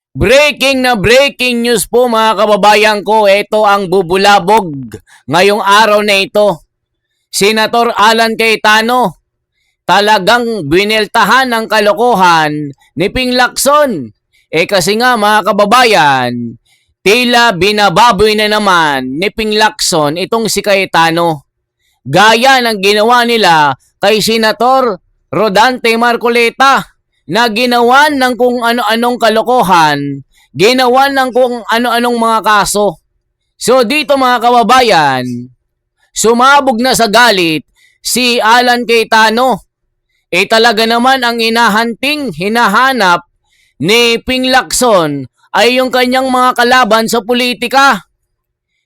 Breaking news po mga kababayan ko. Ito ang bubulabog ngayong araw na ito. Senator Alan Cayetano talagang bineltahan ng kalokohan ni Ping Lacson. Kasi nga mga kababayan, tila binababoy na naman ni Ping Lacson itong si Cayetano. Gaya ng ginawa nila kay Senator Rodante Marcoleta na ginawan ng kung ano-anong kalokohan, ginawan ng kung ano-anong mga kaso. So dito mga kababayan, sumabog na sa galit si Alan Cayetano. Talaga naman ang hinahanap ni Ping Lacson ay yung kanyang mga kalaban sa politika.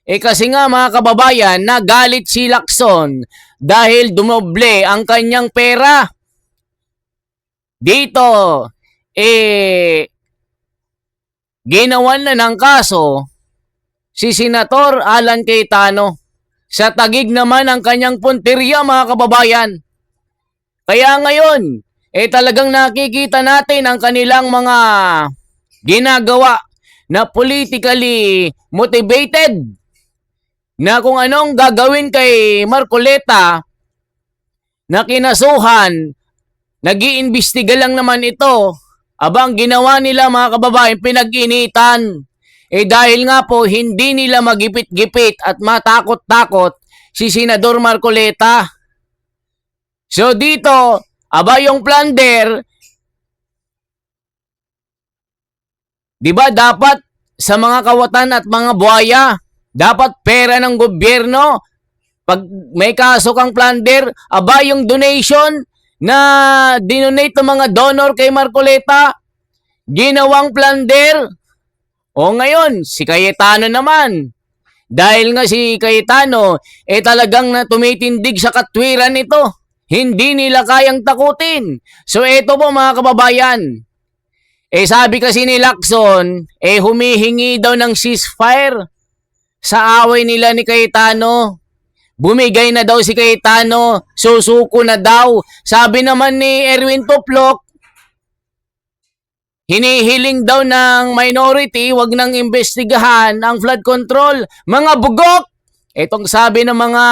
Kasi nga mga kababayan, nagalit si Lacson dahil dumoble ang kanyang pera. Dito, ginawan na ng kaso si Senator Alan Cayetano. Sa tagig naman ang kanyang punteriya mga kababayan. Kaya ngayon, talagang nakikita natin ang kanilang mga ginagawa na politically motivated na kung anong gagawin kay Marcoleta na kinasuhan. Nag-iimbestiga lang naman ito. Abang ginawa nila mga kababayan, pinag-initan. Dahil nga po, hindi nila magipit-gipit at matakot-takot si Senador Marcoleta. So dito, yung plunder, di ba dapat sa mga kawatan at mga buhaya, dapat pera ng gobyerno. Pag may kaso kang plunder, yung donation na dinonate ng mga donor kay Marcoleta, ginawang plunder. Ngayon, si Cayetano naman. Dahil nga si Cayetano, talagang tumitindig sa katwiran nito. Hindi nila kayang takutin. So, eto po mga kababayan. Sabi kasi ni Lacson, humihingi daw ng ceasefire sa away nila ni Cayetano. Bumigay na daw si Cayetano, susuko na daw. Sabi naman ni Erwin Toplok, hinihiling daw ng minority, wag nang imbestigahan ang flood control. Mga bugok! Itong sabi ng mga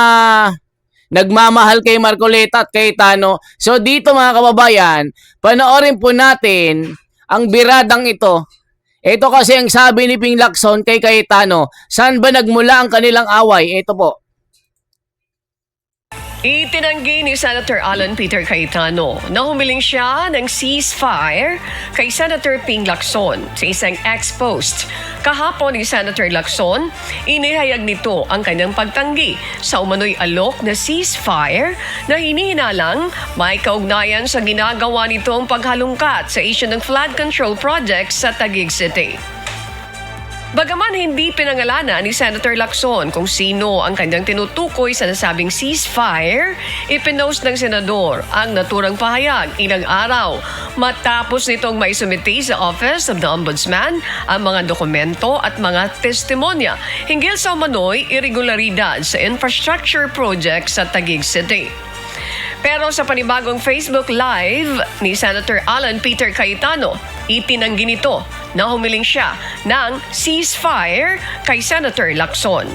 nagmamahal kay Marcoleta at Cayetano. So dito mga kababayan, panoorin po natin ang biradang ito. Ito kasi ang sabi ni Ping Lacson kay Cayetano. Saan ba nagmula ang kanilang away? Ito po. Itinanggi ni Senator Alan Peter Cayetano na humiling siya ng ceasefire kay Senator Ping Lacson sa isang ex-post. Kahapon ni Senator Lacson, inihayag nito ang kanyang pagtanggi sa umano'y alok na ceasefire na hinihinalang may kaugnayan sa ginagawa nitong paghalungkat sa issue ng flood control project sa Taguig City. Bagaman hindi pinangalanan ni Senator Lacson kung sino ang kanyang tinutukoy sa nasabing ceasefire, ipinost ng senador ang naturang pahayag ilang araw matapos nitong maisumiti sa Office of the Ombudsman ang mga dokumento at mga testimonya hinggil sa umano'y irregularidad sa infrastructure project sa Taguig City. Pero sa panibagong Facebook Live ni Senator Alan Peter Cayetano, itinanggi nito na humiling siya ng ceasefire kay Senator Lacson.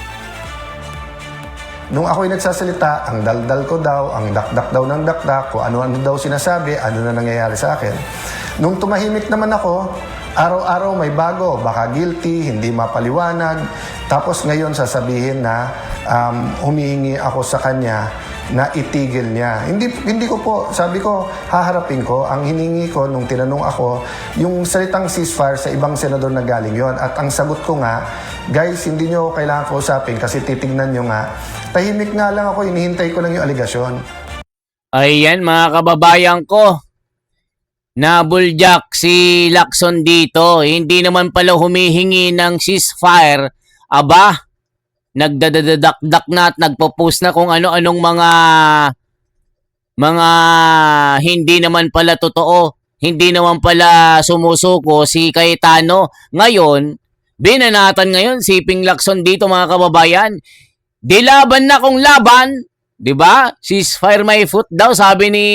Nung ako'y nagsasalita, ang daldal ko daw, ang dakdak daw ng dakdak, kung ano-ano daw sinasabi, ano na nangyayari sa akin. Nung tumahimik naman ako, araw-araw may bago, baka guilty, hindi mapaliwanag. Tapos ngayon sasabihin na humihingi ako sa kanya na itigil niya. Hindi ko po, sabi ko, haharapin ko. Ang hiningi ko nung tinanong ako, yung salitang ceasefire sa ibang senador na galing yon. At ang sagot ko nga, guys, hindi nyo kailangan kausapin kasi titignan nyo nga. Tahimik nga lang ako, inihintay ko lang yung aligasyon. Ayan mga kababayan ko. Nabuljak si Lacson dito. Hindi naman pala humihingi ng ceasefire. Nagdadadakdak na at nagpo-post na kung ano-anong mga hindi naman pala totoo. Hindi naman pala sumusuko si Cayetano. Ngayon, binanatan ngayon si Ping Lacson dito mga kababayan. Dilaban na kung laban, 'di ba? Ceasefire my foot daw sabi ni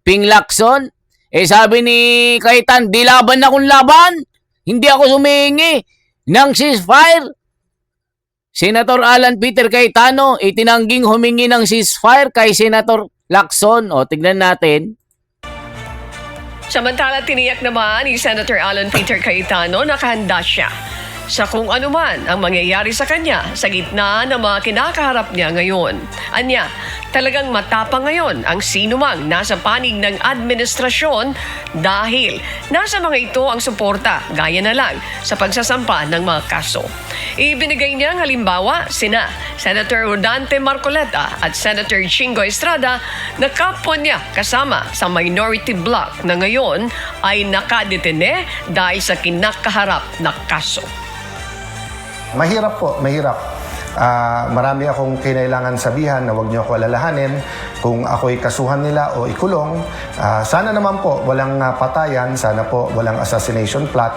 Ping Lacson. Sabi ni Cayetano, dilaban na kung laban. Hindi ako humihingi ng ceasefire. Senator Alan Peter Cayetano, itinangging humingi ng ceasefire kay Senator Lacson. O, tignan natin. Samantala, tiniyak naman ni Senator Alan Peter Cayetano na nakahanda siya sa kung anuman ang mangyayari sa kanya sa gitna ng mga kinakaharap niya ngayon. Anya, talagang matapang ngayon ang sinumang nasa panig ng administrasyon dahil nasa mga ito ang suporta gaya na lang sa pagsasampa ng mga kaso. Ibinigay niya ang halimbawa sina Senator Rodante Marcoleta at Senator Chingo Estrada na kapwa niya kasama sa minority bloc na ngayon ay nakadetene dahil sa kinakaharap na kaso. Mahirap po, mahirap. Marami akong kinailangan sabihan na huwag niyo ako alalahanin kung ako'y kasuhan nila o ikulong. Sana naman po walang patayan, sana po walang assassination plot.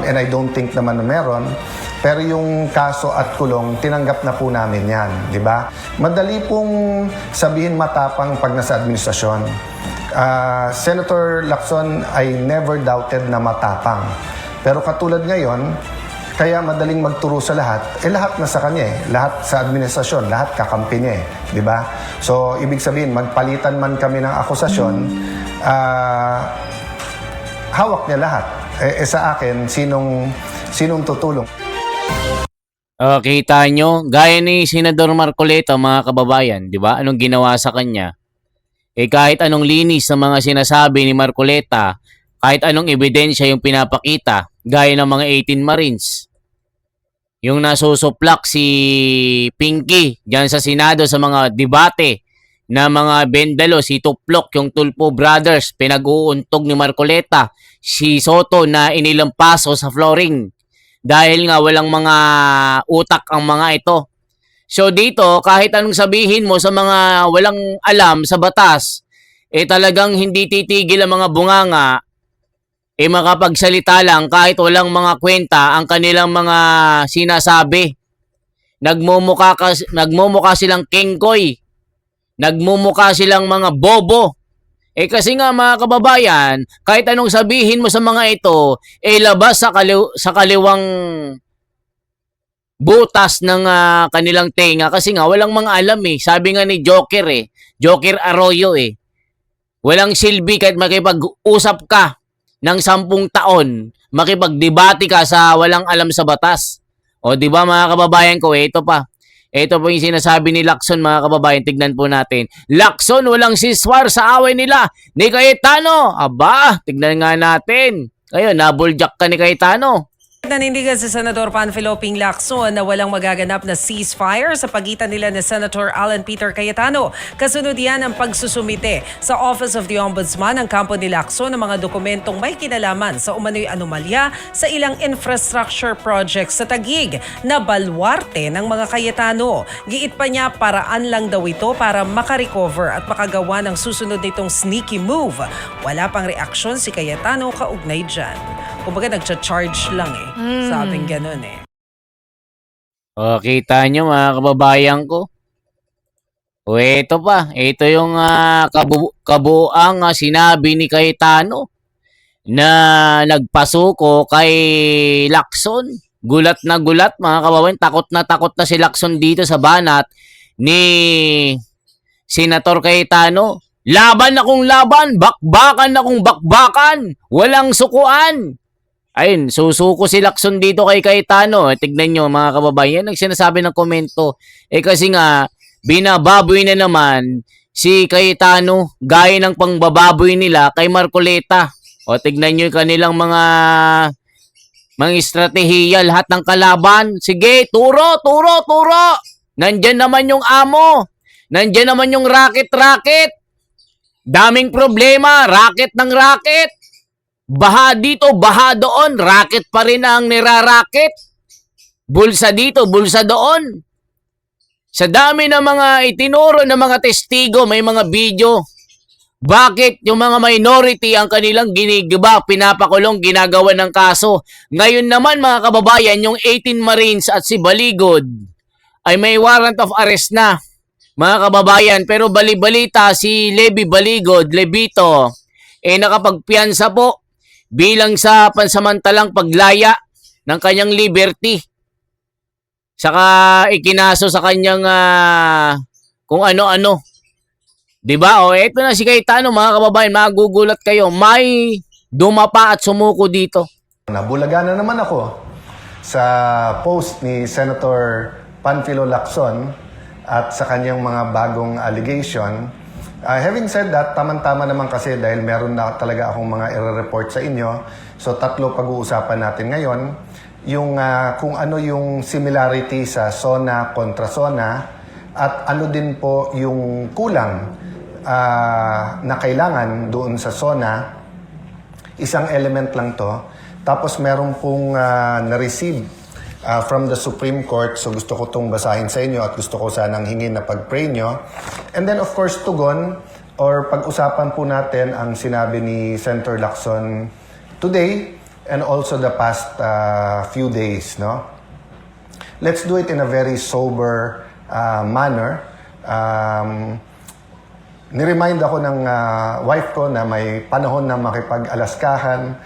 And I don't think naman na meron. Pero yung kaso at kulong, tinanggap na po namin yan, di ba? Madali pong sabihin matapang pag nasa administrasyon. Senator Lacson, I never doubted na matapang. Pero katulad ngayon, kaya madaling magturo sa lahat, lahat na sa kanya eh. Lahat sa administrasyon, lahat kakampi niya eh. Di ba? So, ibig sabihin, magpalitan man kami ng akusasyon, hawak niya lahat. Sa akin, sinong tutulong? Kita nyo, gaya ni Senador Marcoleta, mga kababayan, di ba? Anong ginawa sa kanya? Kahit anong linis ng mga sinasabi ni Marcoleta, kahit anong ebidensya yung pinapakita, gaya ng mga 18 Marines. Yung nasusuplak si Pinky dyan sa Senado sa mga debate na mga bendalo, si Tuplok, yung Tulpo Brothers, pinag-uuntog ni Marcoleta, si Soto na inilampaso sa flooring dahil nga walang mga utak ang mga ito. So dito, kahit anong sabihin mo sa mga walang alam sa batas, talagang hindi titigil ang mga bunganga makapagsalita lang kahit walang mga kwenta ang kanilang mga sinasabi. Nagmumukha silang kengkoy. Nagmumukha silang mga bobo. Kasi nga mga kababayan, kahit anong sabihin mo sa mga ito, labas sa kaliwang butas ng kanilang tenga kasi nga walang mga alam eh. Sabi nga ni Joker Joker Arroyo walang silbi kahit makipag-usap ka ng 10 taon, makipagdebate ka sa walang alam sa batas. O di ba mga kababayan ko, ito pa. Ito po yung sinasabi ni Lacson, mga kababayan, tignan po natin. Lacson, walang ceasefire sa away nila ni Cayetano. Aba, tignan nga natin. Ayun, nabuljak ka ni Cayetano. Nanindigan si Senador Panfilo Ping Lacson na walang magaganap na ceasefire sa pagitan nila ni Senator Alan Peter Cayetano. Kasunod yan ang pagsusumite sa Office of the Ombudsman ng kampo ni Lacson ng mga dokumentong may kinalaman sa umano'y anomalya sa ilang infrastructure projects sa Taguig na balwarte ng mga Cayetano. Giit pa niya paraan lang daw ito para makarecover at makagawa ng susunod nitong sneaky move. Wala pang reaksyon si Cayetano kaugnay dyan. Kumbaga nagcha-charge lang Sabing ganun Kita nyo mga kababayan ko. Ito pa. Ito yung kabuuang sinabi ni Cayetano na nagpasuko kay Lacson. Gulat na gulat mga kababayan. Takot na si Lacson dito sa banat ni Senator Cayetano. Laban akong laban, bakbakan akong bakbakan, walang sukuan. Ayun, susuko si Lacson dito kay Cayetano. Tignan nyo mga kababayan, ang sinasabi ng komento. Kasi nga, binababoy na naman si Cayetano gaya ng pangbababoy nila kay Marcoleta. Tignan nyo yung kanilang mga estratehiya, lahat ng kalaban. Sige, turo! Nandyan naman yung amo. Nandyan naman yung racket. Daming problema, racket ng racket. Baha dito, baha doon, racket pa rin ang niraracket. Bulsa dito, bulsa doon. Sa dami ng mga itinuro ng mga testigo, may mga video. Bakit yung mga minority ang kanilang ginigiba, pinapakulong, ginagawa ng kaso? Ngayon naman mga kababayan, yung 18 Marines at si Baligod ay may warrant of arrest na. Mga kababayan, pero bali-balita si Levy Baligod, Levito, nakapagpiyansa po bilang sa pansamantalang paglaya ng kanyang liberty. Saka ikinaso sa kanyang kung ano-ano. 'Di ba? O eto na si Cayetano, mga kababayan, magugulat kayo. May dumapa at sumuko dito. Nabulaga na naman ako sa post ni Senator Panfilo Lacson at sa kanyang mga bagong allegation. Having said that, tamang-tama naman kasi dahil meron na talaga akong mga i-report sa inyo. So 3 pag-uusapan natin ngayon. Yung kung ano yung similarity sa SONA kontra SONA at ano din po yung kulang na kailangan doon sa SONA. Isang element lang to. Tapos meron pong na-receive from the Supreme Court. So gusto ko itong basahin sa inyo at gusto ko sanang hingin na pag-pray nyo. And then of course tugon or pag-usapan po natin ang sinabi ni Senator Lacson today and also the past few days. No? Let's do it in a very sober manner. Niremind ako ng wife ko na may panahon na makipag-alaskahan,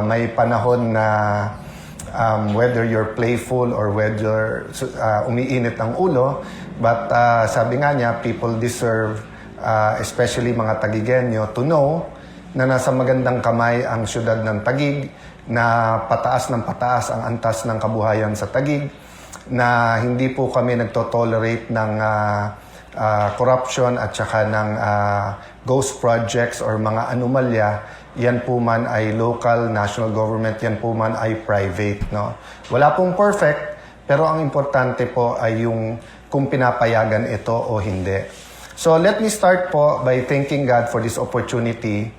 may panahon na whether you're playful or whether umiinit ang ulo, but sabi nga niya, people deserve, especially mga Tagigenyo, to know na nasa magandang kamay ang syudad ng Taguig, na pataas ng pataas ang antas ng kabuhayan sa Taguig, na hindi po kami nagtotolerate ng corruption at saka ng ghost projects or mga anomalya. Yan po man ay local, national government, yan po man ay private. No? Wala pong perfect, pero ang importante po ay yung kung pinapayagan ito o hindi. So let me start po by thanking God for this opportunity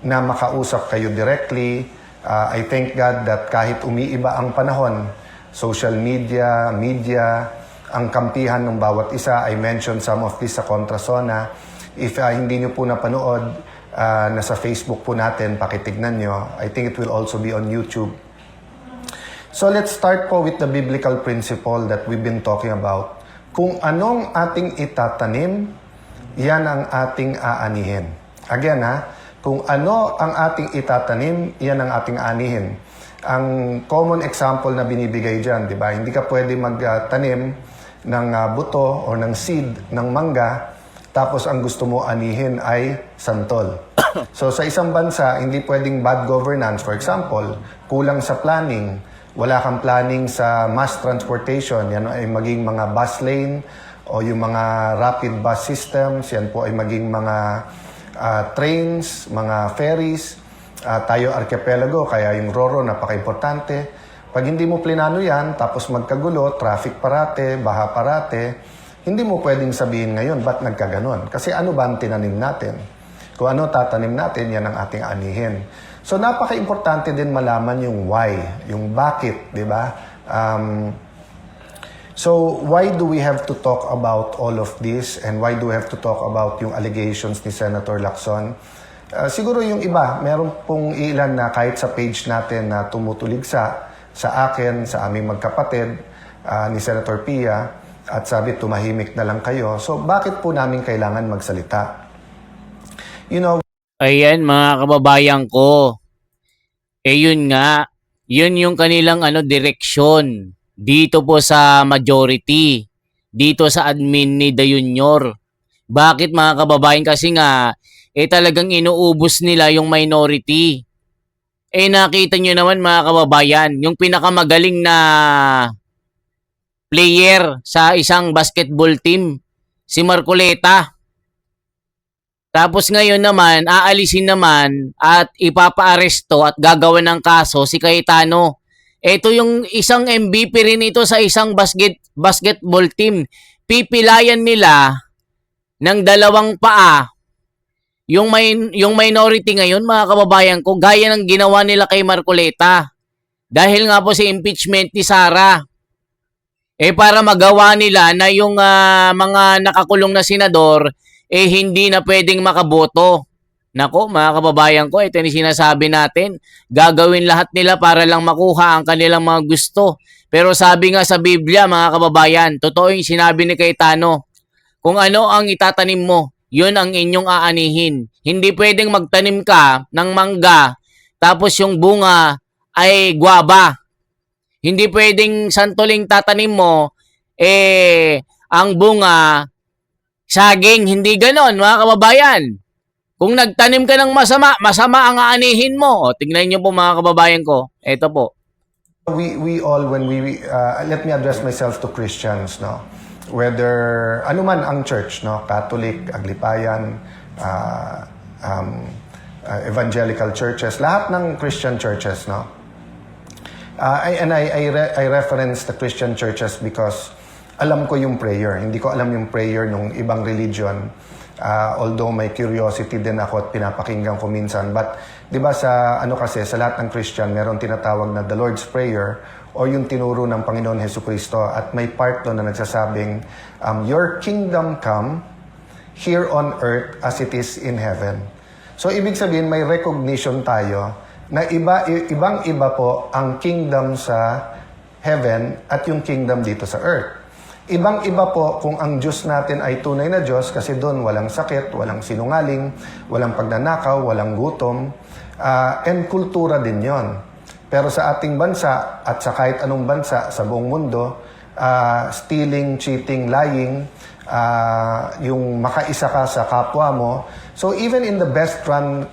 na makausap kayo directly. I thank God that kahit umiiba ang panahon, social media, ang kampihan ng bawat isa. I mentioned some of this sa Kontra SONA. If hindi nyo po napanood, nasa Facebook po natin, pakitignan nyo. I think it will also be on YouTube. So let's start po with the biblical principle that we've been talking about. Kung anong ating itatanim, yan ang ating aanihin. Again kung ano ang ating itatanim, yan ang ating aanihin. Ang common example na binibigay dyan, di ba? Hindi ka pwede magtanim ng buto o ng seed ng mangga, tapos ang gusto mo anihin ay santol. So sa isang bansa, hindi pwedeng bad governance. For example, kulang sa planning, wala kang planning sa mass transportation, yan ay maging mga bus lane o yung mga rapid bus systems, yan po ay maging mga trains, mga ferries, tayo archipelago, kaya yung RoRo napaka-importante. Pag hindi mo plinano yan, tapos magkagulo, traffic parate, baha parate, hindi mo pwedeng sabihin ngayon, ba't nagkaganon? Kasi ano ba ang tinanim natin? Kung ano tatanim natin, yan ang ating anihin. So napaka-importante din malaman yung why, yung bakit, di ba? So why do we have to talk about all of this and why do we have to talk about yung allegations ni Senator Lacson? Siguro yung iba, meron pong ilan na kahit sa page natin na tumutulig sa akin, sa aming magkapatid, ni Senator Pia, at sabi tumahimik na lang kayo. So bakit po namin kailangan magsalita? You know, Ayan, mga kababayan ko. Yun nga, yun yung kanilang direksyon dito po sa majority, dito sa admin ni The Junior. Bakit, mga kababayan? Kasi nga, talagang inuubos nila yung minority. Nakita nyo naman, mga kababayan, yung pinakamagaling na player sa isang basketball team, si Marcoleta. Tapos ngayon naman, aalisin naman at ipapaaresto at gagawan ng kaso si Cayetano. Ito yung isang MVP rin ito sa isang basketball team. Pipilayan nila ng 2 paa yung minority ngayon, mga kababayan ko, gaya ng ginawa nila kay Marcoleta. Dahil nga po sa impeachment ni Sara. Para magawa nila na yung mga nakakulong na senador, hindi na pwedeng makaboto. Nako, mga kababayan ko, ito yung sinasabi natin. Gagawin lahat nila para lang makuha ang kanilang mga gusto. Pero sabi nga sa Biblia, mga kababayan, totoo yung sinabi ni Cayetano. Kung ano ang itatanim mo, yun ang inyong aanihin. Hindi pwedeng magtanim ka ng mangga, tapos yung bunga ay guava. Hindi pwedeng santuling tatanim mo, ang bunga, saging. Hindi ganon, mga kababayan. Kung nagtanim ka ng masama, masama ang aanihin mo. O, tingnan nyo po mga kababayan ko. Ito po. We all, when let me address myself to Christians, no? Whether, ano man ang church, no? Catholic, Aglipayan, evangelical churches, lahat ng Christian churches, no? I reference the Christian churches because alam ko yung prayer. Hindi ko alam yung prayer ng ibang religion. Although may curiosity din ako at pinapakinggan ko minsan. But, di ba sa lahat ng Christian, meron tinatawag na the Lord's Prayer o yung tinuro ng Panginoon Jesucristo. At may part doon na nagsasabing, your kingdom come here on earth as it is in heaven. So, ibig sabihin, may recognition tayo na ibang-iba po ang kingdom sa heaven at yung kingdom dito sa earth. Ibang-iba po kung ang Diyos natin ay tunay na Diyos kasi doon walang sakit, walang sinungaling, walang pagnanakaw, walang gutom, and kultura din yon. Pero sa ating bansa at sa kahit anong bansa sa buong mundo, stealing, cheating, lying, yung makaisa ka sa kapwa mo. So even in the best run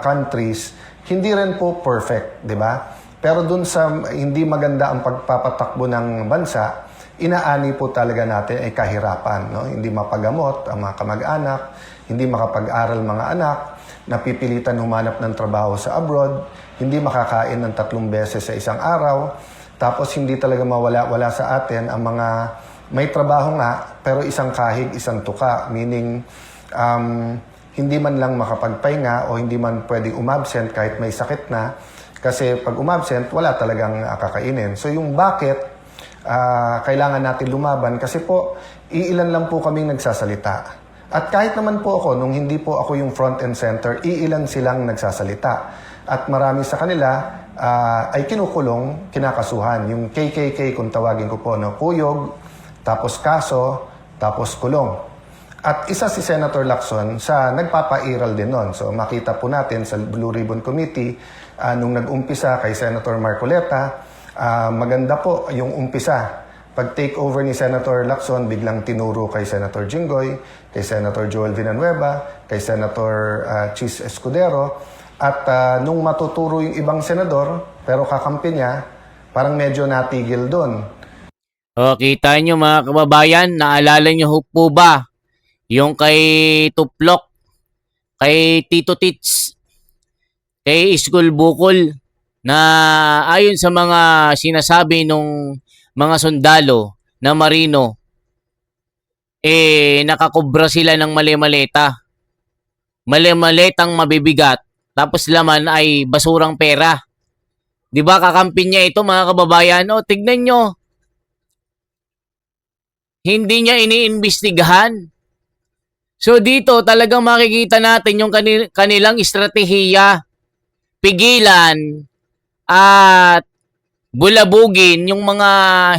countries, hindi rin po perfect, di ba? Pero dun sa hindi maganda ang pagpapatakbo ng bansa, inaani po talaga natin ay kahirapan, no? Hindi mapagamot ang mga kamag-anak, hindi makapag-aral mga anak, napipilitan humanap ng trabaho sa abroad, hindi makakain ng 3 beses sa isang araw, tapos hindi talaga wala sa atin ang mga may trabaho nga, pero isang kahig, isang tuka, meaning hindi man lang makapagpahinga o hindi man pwedeng umabsent kahit may sakit na, kasi pag umabsent, wala talagang kakainin. So yung bakit kailangan natin lumaban kasi po, iilan lang po kaming nagsasalita. At kahit naman po ako, nung hindi po ako yung front and center, iilan silang nagsasalita. At marami sa kanila ay kinukulong, kinakasuhan. Yung KKK, kung tawagin ko po, no? Kuyog, tapos kaso, tapos kulong. At isa si Senator Lacson sa nagpapairal din nun. So makita po natin sa Blue Ribbon Committee, nung nag-umpisa kay Senator Marcoleta, maganda po yung umpisa. Pag take over ni Senator Lacson, biglang tinuro kay Senator Jinggoy, kay Senator Joel Villanueva, kay Senator Chis Escudero. At nung matuturo yung ibang senador, pero kakampi niya, parang medyo natigil doon. O, kita nyo mga kababayan, naalala nyo po ba yung kay Tuplok, kay Tito Tits, kay Iskul Bukol, na ayon sa mga sinasabi nung mga sundalo na marino, nakakubra sila ng mali-maleta. Mali-maletang mabibigat, tapos laman ay basurang pera. Di ba kakampi niya ito mga kababayan? O, tignan nyo. Hindi niya iniimbestigahan. So dito talagang makikita natin yung kanilang estratehiya. Pigilan at bulabugin yung mga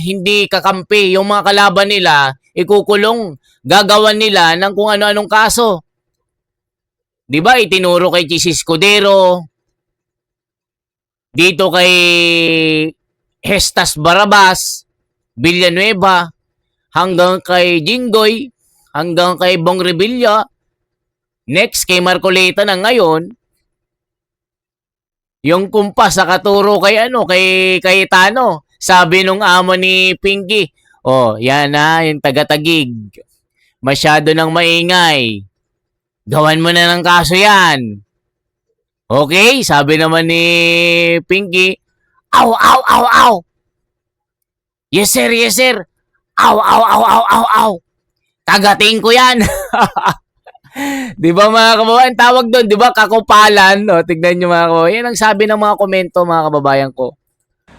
hindi kakampi, yung mga kalaban nila, ikukulong, gagawan nila ng kung ano-anong kaso. Di ba itinuro kay Chis Escudero, dito kay Hestas Barabas, Villanueva, hanggang kay Jinggoy, hanggang kay Bong Revilla, next kay Marcoleta na ngayon, yung kumpas sa katuro kay Cayetano. Sabi nung amo ni Pinky, oh, yan na, yung taga-Tagig. Masyado nang maingay. Gawan mo na ng kaso yan. Okay, sabi naman ni Pinky, aw, aw, aw, aw. Yes sir, yes sir. Aw, aw, aw, aw, aw, aw. Kagating ko yan. Di ba mga kababayan, tawag doon, di ba, kakupalan. O, tignan nyo mga kababayan. Yan ang sabi ng mga komento mga kababayan ko.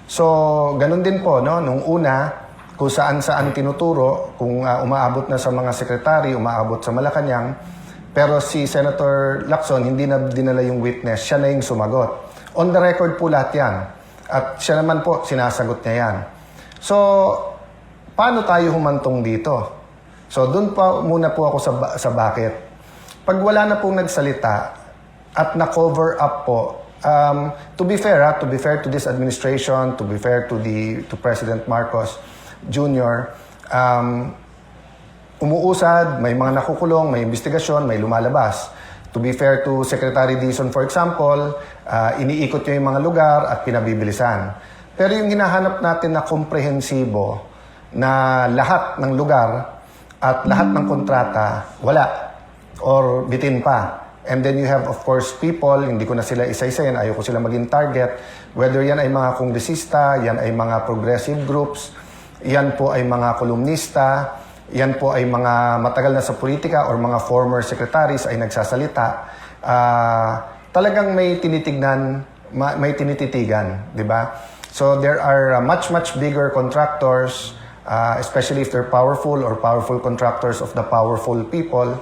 So, ganun din po, no? Nung una, kung saan-saan tinuturo, kung umaabot na sa mga sekretary, umaabot sa Malacanang, pero si Senator Lacson, hindi na dinala yung witness, siya na yung sumagot. On the record po lahat yan. At siya naman po, sinasagot niya yan. So, paano tayo humantong dito? So, doon pa muna po ako sa bakit. pag wala na pong nagsalita at na-cover up po, to be fair to this administration, to be fair to President Marcos Jr., umuusad, may mga nakukulong, may investigasyon, may lumalabas. To be fair to Secretary Dizon, for example, iniikot niya yung mga lugar at pinabibilisan. Pero yung hinahanap natin na komprehensibo na lahat ng lugar at lahat ng kontrata, wala. Or bitin pa. And then you have, of course, people, hindi ko na sila isa-isayin, ayoko sila maging target. Whether yan ay mga kongresista, yan ay mga progressive groups, yan po ay mga kolumnista, yan po ay mga matagal na sa politika or mga former secretaries ay nagsasalita. Talagang may tinitignan, may tinititigan, di ba? So there are much bigger contractors, especially if they're powerful or powerful contractors of the powerful people,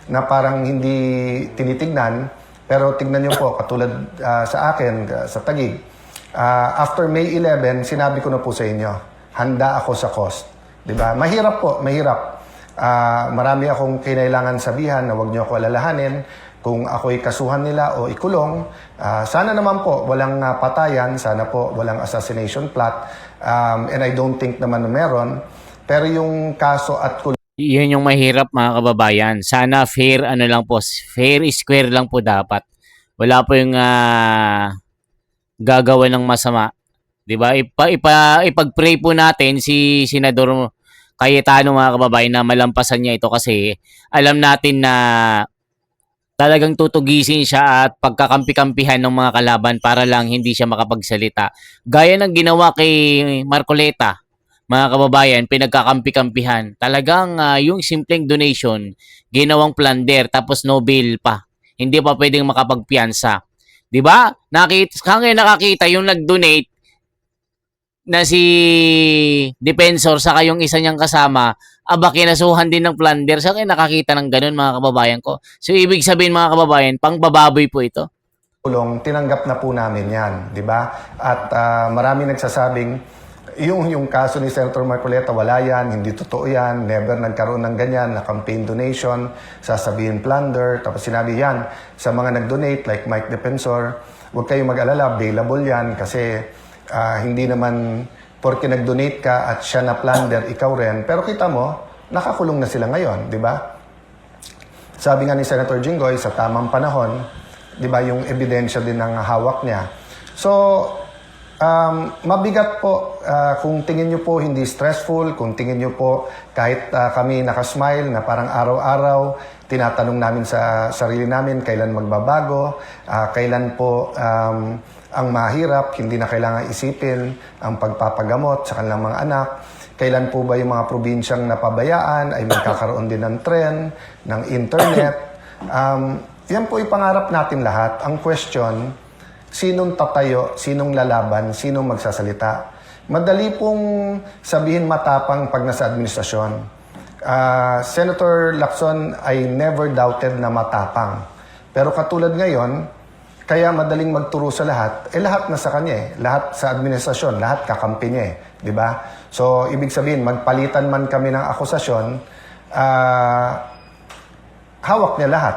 na parang hindi tinitignan. Pero tignan niyo po, katulad sa akin, sa Taguig, after May 11, sinabi ko na po sa inyo, handa ako sa cost. Diba? Mahirap po, mahirap. Marami akong kinailangan sabihan na huwag niyo ako alalahanin kung ako'y kasuhan nila o ikulong. Sana naman po walang patayan, sana po walang assassination plot. And I don't think naman na meron. Pero yung kaso at kulong, Yun yung mahirap mga kababayan. Sana fair lang po, fair square lang po dapat. Wala po yung gagawa ng masama. 'Di ba? Ipag-pray po natin si Senador Cayetano mga kababayan na malampasan niya ito kasi alam natin na talagang tutugisin siya at pagkakampi-kampihan ng mga kalaban para lang hindi siya makapagsalita. Gaya ng ginawa kay Marcoleta, mga kababayan, pinagkakampi-kampihan. Talagang yung simpleng donation, ginawang plunder, tapos no bail pa. Hindi pa pwedeng makapagpiyansa. 'Di ba? Nakakita yung nag-donate na si Defensor saka yung isa niyang kasama, kinasuhan din ng plunder. Sa akin nakakita ng ganun mga kababayan ko. So ibig sabihin mga kababayan, pangbababoy po ito. tinanggap na po namin yan, di ba? At marami nagsasabing, yung kaso ni Senator Marcoleta, wala yan, hindi totoo yan, never nagkaroon ng ganyan, na campaign donation, sasabihin plunder, tapos sinabi yan, sa mga nag-donate, like Mike Defensor, huwag kayong mag-alala, bailable yan, kasi hindi naman, porke nag-donate ka at siya na plunder, ikaw rin, pero kita mo, nakakulong na sila ngayon, di ba? Sabi nga ni Senator Jinggoy, sa tamang panahon, di ba, yung ebidensya din ng hawak niya. So, mabigat po kung tingin nyo po hindi stressful, kung tingin nyo po kahit kami nakasmile na parang araw-araw, tinatanong namin sa sarili namin kailan magbabago, kailan po ang mahirap, hindi na kailangan isipin ang pagpapagamot sa kanilang mga anak, kailan po ba yung mga probinsyang napabayaan ay magkakaroon din ng tren, ng internet. Yan po ipangarap natin lahat. Ang question, sinong tatayo, sinong lalaban, sinong magsasalita. Madali pong sabihin matapang pag nasa administrasyon. Senator Lacson, I never doubted na matapang. Pero katulad ngayon, kaya madaling magturo sa lahat, lahat na sa kanya eh. Lahat sa administrasyon, lahat kakampi niya eh. Diba? So, ibig sabihin, magpalitan man kami ng akusasyon, hawak niya lahat.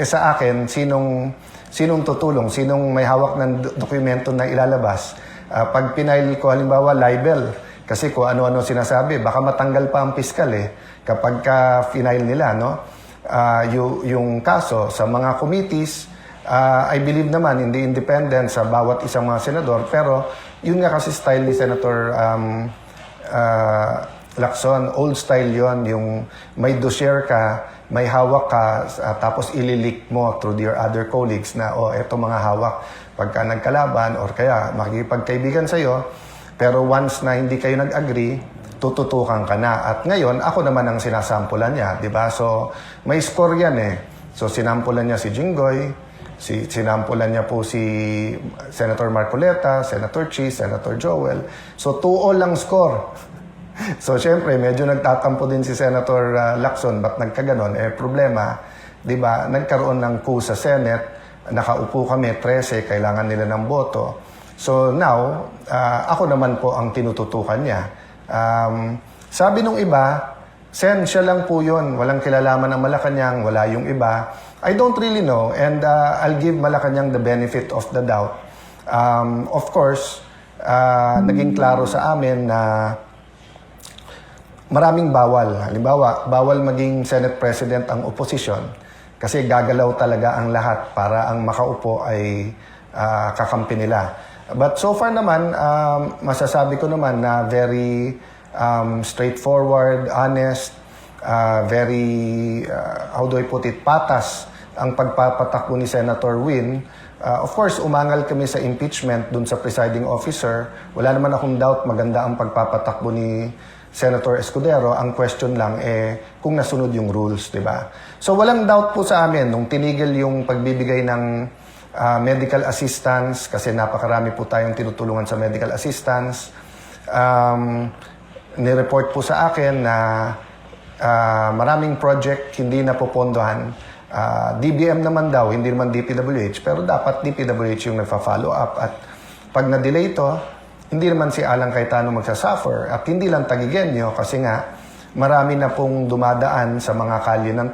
Sa akin, sinong tutulong, sinong may hawak ng dokumento na ilalabas. Pag pinail ko halimbawa libel, kasi kung ano-ano sinasabi, baka matanggal pa ang piskal eh, kapag ka-finail nila, no? Yung kaso sa mga committees, I believe naman hindi independent sa bawat isang mga senador, pero yun nga kasi style ni Senator Lacson, old style yon, yung may dossier ka, may hawak ka, tapos ililik mo through your other colleagues na, eto mga hawak pagka nagkalaban or kaya makikipagkaibigan sa'yo, pero once na hindi kayo nag-agree, tututukan ka na. At ngayon, ako naman ang sinasampulan niya, di ba? So, may score yan eh. So, sinampulan niya si Jinggoy, sinampulan niya po si Senator Marcoleta, Senator Chis, Senator Joel. So, 2-all lang score. So, syempre, medyo nagtatampo din si Senator Lacson. Ba't nagkaganon? Problema, di ba, nagkaroon ng coup sa Senate, nakaupo kami, 13, kailangan nila ng boto. So, now, ako naman po ang tinututukan niya. Sabi nung iba, Sen, siya lang po yun. Walang kilalaman ng Malacanang, wala yung iba. I don't really know, and I'll give Malacanang the benefit of the doubt. Of course, naging klaro sa amin na maraming bawal. Halimbawa, bawal maging Senate President ang oposisyon kasi gagalaw talaga ang lahat para ang makaupo ay kakampi nila. But so far naman, masasabi ko naman na very straightforward, honest, very, how do I put it, patas ang pagpapatakbo ni Senator Win. Of course, umangal kami sa impeachment dun sa presiding officer. Wala naman akong doubt maganda ang pagpapatakbo ni Senator Escudero. Ang question lang kung nasunod yung rules, di ba? So walang doubt po sa amin nung tinigil yung pagbibigay ng medical assistance kasi napakarami po tayong tinutulungan sa medical assistance. Nireport po sa akin na maraming project hindi napopondohan. DBM naman daw, hindi naman DPWH, pero dapat DPWH yung nagfa-follow up. At pag na-delay ito, hindi naman si Alan Cayetano magsasuffer. At hindi lang Tagigenyo kasi nga marami na pong dumadaan sa mga kalye ng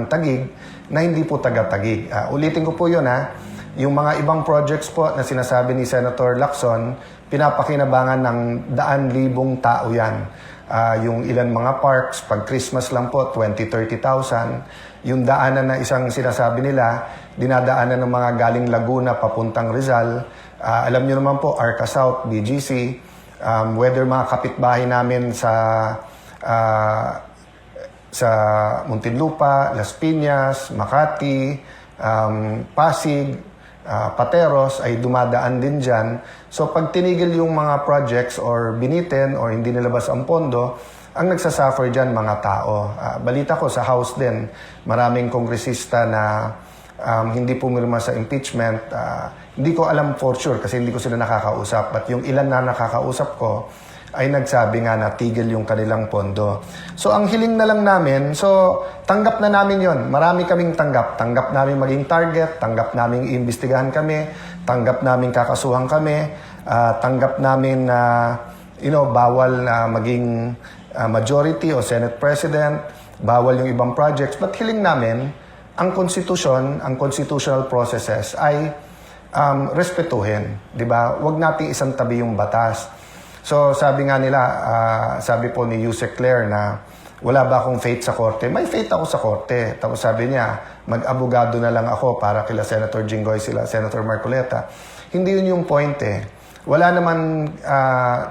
Taguig na hindi po taga-Taguig. Ulitin ko po yun yung mga ibang projects po na sinasabi ni Senator Lacson, pinapakinabangan ng daan-libong tao yan. Yung ilan mga parks, pag Christmas lang po, 20-30,000. Yung daanan na isang sinasabi nila, dinadaanan ng mga galing Laguna papuntang Rizal. Alam niyo naman po, Arca South, BGC, whether mga kapitbahay namin sa Muntinlupa, Las Piñas, Makati, Pasig, Pateros ay dumadaan din dyan. So pag tinigil yung mga projects or binitin or hindi nilabas ang pondo, ang nagsasuffer dyan mga tao. Balita ko sa House din, maraming kongresista na hindi pumirma sa impeachment. Hindi ko alam for sure kasi hindi ko sila nakakausap. But yung ilan na nakakausap ko ay nagsabi nga na tigil yung kanilang pondo. So ang hiling na lang namin, so tanggap na namin yon. Marami kaming tanggap. Tanggap namin maging target, tanggap namin iimbestigahan kami, tanggap namin kakasuhan kami, tanggap namin na bawal na maging majority o Senate President, bawal yung ibang projects. But hiling namin, ang konstitusyon, ang constitutional processes ay respetuhin. Diba? Huwag nating isang tabi yung batas. So sabi nga nila, sabi po ni Yusek Claire na wala ba akong faith sa korte? May faith ako sa korte. Tapos sabi niya, mag-abogado na lang ako para kila Senator Jinggoy, sila Senator Marcoleta. Hindi yun yung point Wala naman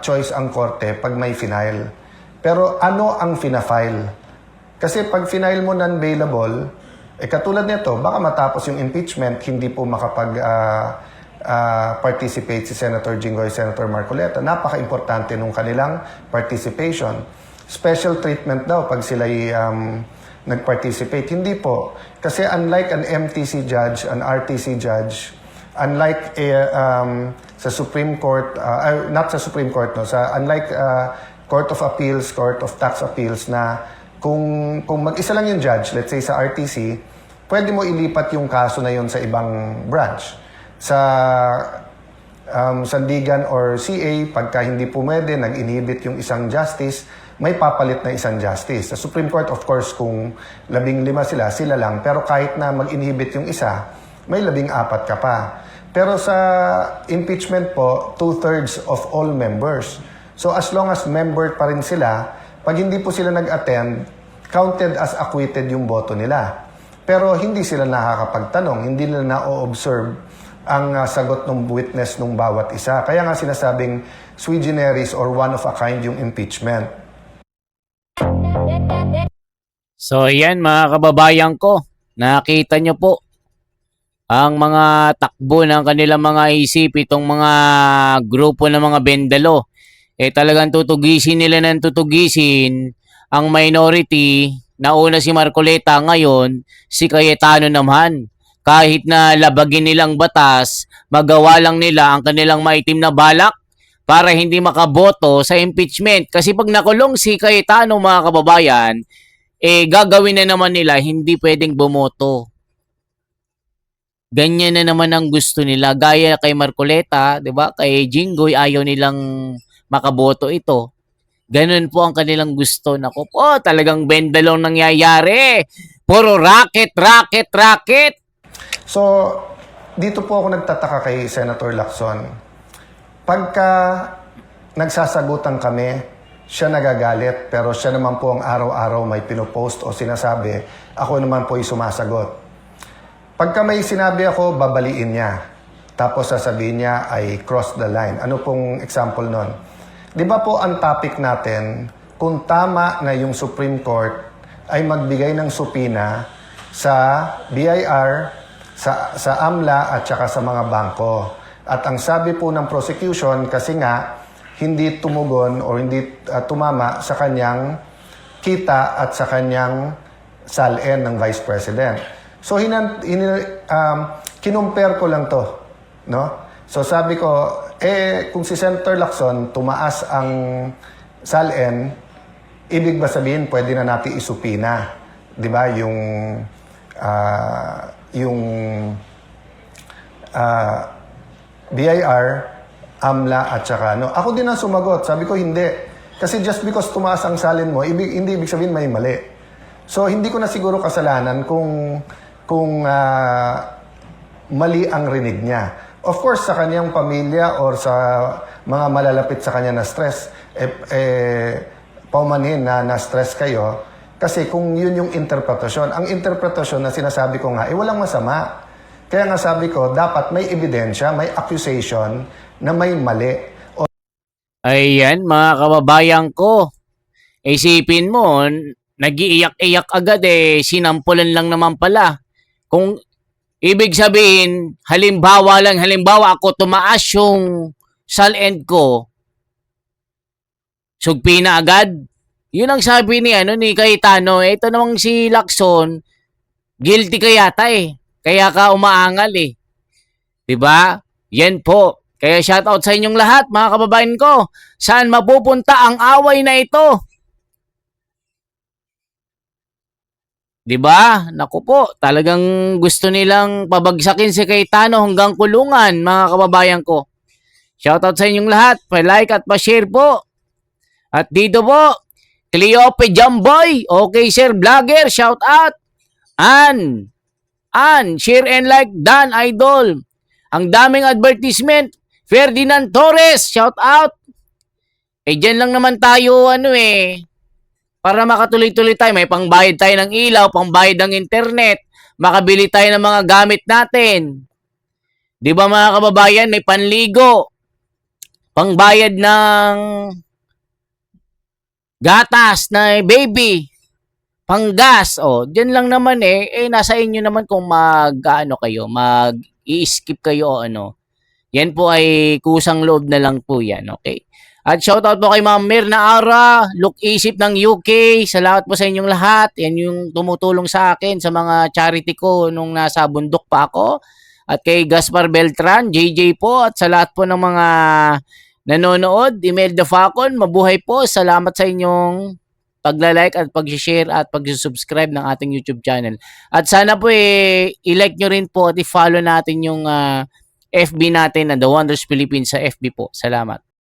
choice ang korte pag may final. Pero ano ang fina-file? Kasi pag final mo non-bailable, katulad nito, baka matapos yung impeachment, hindi po participate si Senator Jinggoy, Senator Marcoleta. Napaka-importante nung kanilang participation. Special treatment daw pag sila'y nag-participate. Hindi po. Kasi unlike an MTC judge, an RTC judge, unlike sa Supreme Court, not sa Supreme Court, unlike Court of Appeals, Court of Tax Appeals na kung mag-isa lang yung judge, let's say sa RTC, pwede mo ilipat yung kaso na yun sa ibang branch. Sa Sandigan or CA, pagka hindi pumwede, nag-inhibit yung isang justice, may papalit na isang justice. Sa Supreme Court, of course, kung 15 sila lang. Pero kahit na mag-inhibit yung isa, may 14 ka pa. Pero sa impeachment po, 2/3 of all members. So as long as member pa rin sila, pag hindi po sila nag-attend, counted as acquitted yung boto nila. Pero hindi sila nakakapagtanong, hindi nila na-observe ang sagot ng witness ng bawat isa. Kaya nga sinasabing sui generis or one of a kind yung impeachment. So yan mga kababayan ko, nakita nyo po ang mga takbo ng kanilang mga isip, itong mga grupo ng mga bendalo. Talagang tutugisin nila ng tutugisin ang minority. Nauna si Marcoleta, ngayon si Cayetano naman. Kahit na labagin nilang batas, magawa lang nila ang kanilang maitim na balak para hindi makaboto sa impeachment. Kasi pag nakulong si Cayetano mga kababayan, gagawin na naman nila, hindi pwedeng bumoto. Ganyan na naman ang gusto nila. Gaya kay Marcoleta, 'di ba? Kay Jinggoy ayaw nilang makaboto ito. Ganun po ang kanilang gusto. Naku po, talagang bendalong nangyayari. Puro racket, racket, racket. So, dito po ako nagtataka kay Senator Lacson. Pagka nagsasagutan kami, siya nagagalit, pero siya naman po ang araw-araw may pinopost o sinasabi, ako naman po ay sumasagot. Pagka may sinabi ako, babaliin niya. Tapos sasabihin niya ay cross the line. Ano pong example nun? Di ba po ang topic natin, kung tama na yung Supreme Court ay magbigay ng supina sa BIR, sa AMLA at saka sa mga bangko. At ang sabi po ng prosecution, kasi nga hindi tumugon o hindi tumama sa kanyang kita at sa kanyang SALN ng Vice President. So, kinumpare ko lang to. No? So, sabi ko, kung si Senator Lacson tumaas ang SALN, ibig ba sabihin, pwede na natin isupina. Di ba? Yung BIR, AMLA at saka no. Ako din ang sumagot. Sabi ko hindi. Kasi just because tumaas ang salin mo, hindi ibig sabihin may mali. So hindi ko na siguro kasalanan kung mali ang rinig niya. Of course sa kanyang pamilya or sa mga malalapit sa kanya na stress, paumanhin na na-stress kayo kasi kung yun yung interpretasyon. Ang interpretasyon na sinasabi ko nga, walang masama. Kaya nga sabi ko, dapat may ebidensya, may accusation na may mali. Ayan, mga kababayan ko. Isipin mo, nag-iiyak-iyak agad sinampulan lang naman pala. Kung ibig sabihin, halimbawa ako tumaas yung SALN ko, sugpi na agad. Yun ang sabi ni Cayetano. Ito namang si Lacson, guilty ka yata Kaya ka umaangal 'Di ba? Yan po. Kaya shoutout sa inyong lahat, mga kababayan ko. Saan mapupunta ang away na ito? 'Di ba? Naku po, talagang gusto nilang pabagsakin si Cayetano hanggang kulungan, mga kababayan ko. Shoutout sa inyong lahat. Pa-like at pa-share po. At dito po, Cleope Jamboy. Okay, sir, vlogger. Shoutout. Share and like. Dan Idol. Ang daming advertisement. Ferdinand Torres. Shoutout. Dyan lang naman tayo, para makatuloy-tuloy tayo. May pangbayad tayo ng ilaw, pangbayad ng internet, makabili tayo ng mga gamit natin. Di ba mga kababayan, may panligo, pangbayad ng gatas na baby, panggas. Dyan lang naman nasa inyo naman kung mag-i-skip kayo Yan po ay kusang loob na lang po yan, okay? At shoutout po kay Ma'am Mirna Ara, Look Isip ng UK. Salamat po sa inyong lahat. Yan yung tumutulong sa akin sa mga charity ko nung nasa bundok pa ako. At kay Gaspar Beltran, JJ po. At sa lahat po ng mga nanonood, Imelda Facon, mabuhay po. Salamat sa inyong pagla-like at pag-share at pag-subscribe ng ating YouTube channel. At sana po i-like nyo rin po at i-follow natin yung FB natin na The Wonders Philippines sa FB po. Salamat.